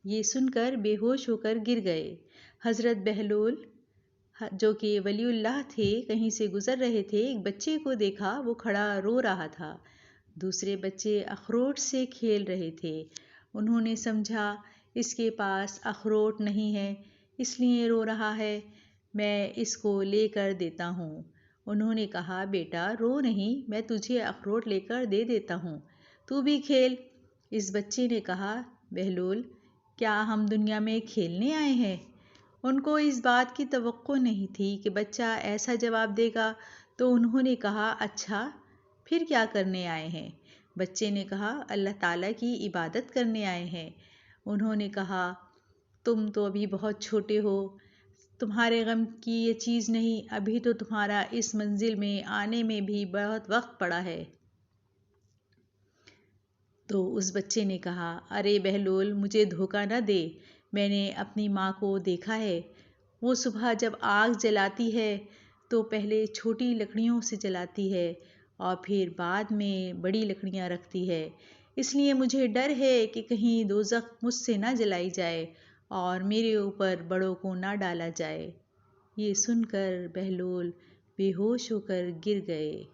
یہ سن کر بے ہوش ہو کر گر گئے۔ حضرت بہلول جو کہ ولی اللہ تھے کہیں سے گزر رہے تھے، ایک بچے کو دیکھا، وہ کھڑا رو رہا تھا۔ دوسرے بچے اخروٹ سے کھیل رہے تھے۔ انہوں نے سمجھا اس کے پاس اخروٹ نہیں ہے اس لیے رو رہا ہے، میں اس کو لے کر دیتا ہوں۔ انہوں نے کہا بیٹا رو نہیں، میں تجھے اخروٹ لے کر دے دیتا ہوں، تو بھی کھیل۔ اس بچے نے کہا بہلول کیا ہم دنیا میں کھیلنے آئے ہیں؟ ان کو اس بات کی توقع نہیں تھی کہ بچہ ایسا جواب دے گا، تو انہوں نے کہا اچھا پھر کیا کرنے آئے ہیں؟ بچے نے کہا اللہ تعالیٰ کی عبادت کرنے آئے ہیں۔ انہوں نے کہا تم تو ابھی بہت چھوٹے ہو، تمہارے غم کی یہ چیز نہیں، ابھی تو تمہارا اس منزل میں آنے میں بھی بہت وقت پڑا ہے۔ تو اس بچے نے کہا ارے بہلول مجھے دھوکہ نہ دے، میں نے اپنی ماں کو دیکھا ہے، وہ صبح جب آگ جلاتی ہے تو پہلے چھوٹی لکڑیوں سے جلاتی ہے اور پھر بعد میں بڑی لکڑیاں رکھتی ہے، اس لیے مجھے ڈر ہے کہ کہیں دوزخ مجھ سے نہ جلائی جائے اور میرے اوپر بڑوں کو نہ ڈالا جائے۔ یہ سن کر بہلول بے ہوش ہو کر گر گئے۔